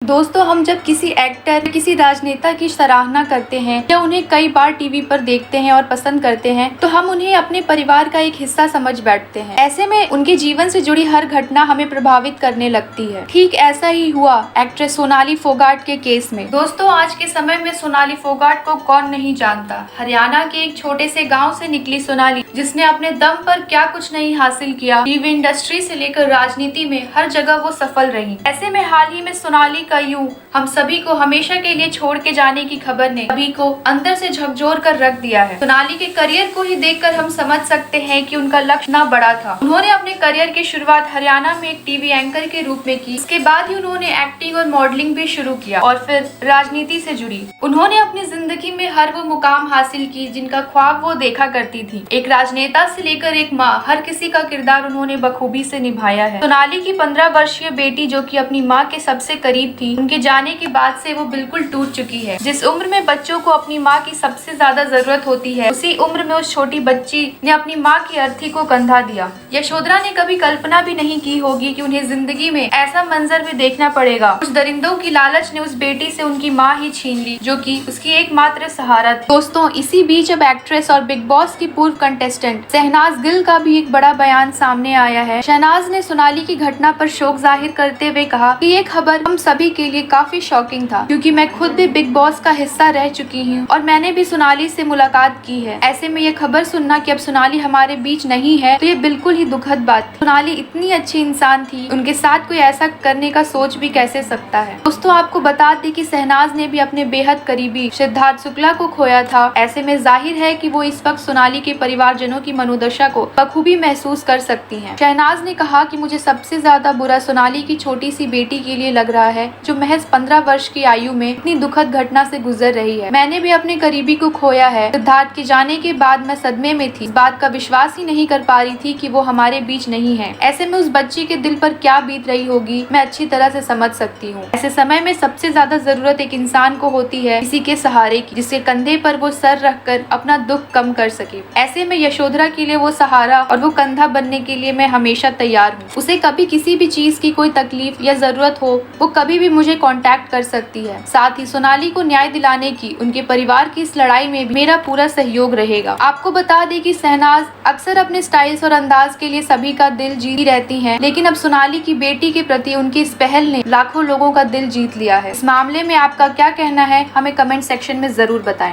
दोस्तों, हम जब किसी एक्टर, किसी राजनेता की सराहना करते हैं या उन्हें कई बार टीवी पर देखते हैं और पसंद करते हैं, तो हम उन्हें अपने परिवार का एक हिस्सा समझ बैठते हैं। ऐसे में उनके जीवन से जुड़ी हर घटना हमें प्रभावित करने लगती है। ठीक ऐसा ही हुआ एक्ट्रेस सोनाली फोगाट के केस में। दोस्तों, आज के समय में सोनाली फोगाट को कौन नहीं जानता। हरियाणा के एक छोटे से गाँव से निकली सोनाली, जिसने अपने दम पर क्या कुछ नहीं हासिल किया। टीवी इंडस्ट्री से लेकर राजनीति में हर जगह वो सफल रही। ऐसे में हाल ही में सोनाली का यूं हम सभी को हमेशा के लिए छोड़ के जाने की खबर ने सभी को अंदर से झकझोर कर रख दिया है। सोनाली के करियर को ही देखकर हम समझ सकते हैं कि उनका लक्ष्य ना बड़ा था। उन्होंने अपने करियर की शुरुआत हरियाणा में एक टीवी एंकर के रूप में की। इसके बाद ही उन्होंने एक्टिंग और मॉडलिंग भी शुरू किया और फिर राजनीति से जुड़ी। उन्होंने अपनी जिंदगी में हर वो मुकाम हासिल की जिनका ख्वाब वो देखा करती थी। एक राजनेता से लेकर एक माँ, हर किसी का किरदार उन्होंने बखूबी से निभाया है। सोनाली की 15 वर्षीय बेटी, जो कि अपनी माँ के सबसे करीब थी, उनके जाने के बाद से वो बिल्कुल टूट चुकी है। जिस उम्र में बच्चों को अपनी माँ की सबसे ज्यादा जरूरत होती है, उसी उम्र में उस छोटी बच्ची ने अपनी माँ की अर्थी को कंधा दिया। यशोधरा ने कभी कल्पना भी नहीं की होगी कि उन्हें जिंदगी में ऐसा मंजर भी देखना पड़ेगा। कुछ दरिंदों की लालच ने उस बेटी से उनकी माँ ही छीन ली, जो कि उसकी एकमात्र सहारा थी। दोस्तों, इसी बीच अब एक्ट्रेस और बिग बॉस की पूर्व कंटेस्टेंट शहनाज गिल का भी एक बड़ा बयान सामने आया है। शहनाज ने सोनाली की घटना पर शोक जाहिर करते हुए कहा कि ये खबर हम सभी के लिए काफी शॉकिंग था, क्योंकि मैं खुद भी बिग बॉस का हिस्सा रह चुकी हूँ और मैंने भी सोनाली से मुलाकात की है। ऐसे में ये खबर सुनना कि अब सोनाली हमारे बीच नहीं है, तो ये बिल्कुल ही दुखद बात थी। सोनाली इतनी अच्छी इंसान थी, उनके साथ कोई ऐसा करने का सोच भी कैसे सकता है। दोस्तों, आपको बता दें कि शहनाज ने भी अपने बेहद करीबी सिद्धार्थ शुक्ला को खोया था। ऐसे में जाहिर है कि वो इस वक्त सोनाली के परिवारजनों की मनोदशा को बखूबी महसूस कर सकती हैं। शहनाज ने कहा कि मुझे सबसे ज्यादा बुरा सोनाली की छोटी सी बेटी के लिए लग रहा है, जो महज 15 वर्ष की आयु में इतनी दुखद घटना से गुजर रही है। मैंने भी अपने करीबी को खोया है। सिद्धार्थ के जाने के बाद मैं सदमे में थी। इस बात का विश्वास ही नहीं कर पा रही थी कि वो हमारे बीच नहीं है। ऐसे में उस बच्ची के दिल पर क्या बीत रही होगी, मैं अच्छी तरह से समझ सकती हूँ। ऐसे समय में सबसे ज्यादा जरूरत एक इंसान को होती है, किसी के सहारे की, जिसके कंधे पर वो सर रखकर अपना दुख कम कर सके। ऐसे में यशोधरा के लिए वो सहारा और वो कंधा बनने के लिए मैं हमेशा तैयार हूँ। उसे कभी किसी भी चीज की कोई तकलीफ या जरूरत हो, वो कभी भी मुझे कांटेक्ट कर सकती है। साथ ही सोनाली को न्याय दिलाने की, उनके परिवार की इस लड़ाई में भी मेरा पूरा सहयोग रहेगा। आपको बता दें कि शहनाज अक्सर अपने स्टाइल्स और अंदाज के लिए सभी का दिल जीती रहती हैं, लेकिन अब सोनाली की बेटी के प्रति उनकी इस पहल ने लाखों लोगों का दिल जीत लिया है। इस मामले में आपका क्या कहना है, हमें कमेंट सेक्शन में जरूर बताएं।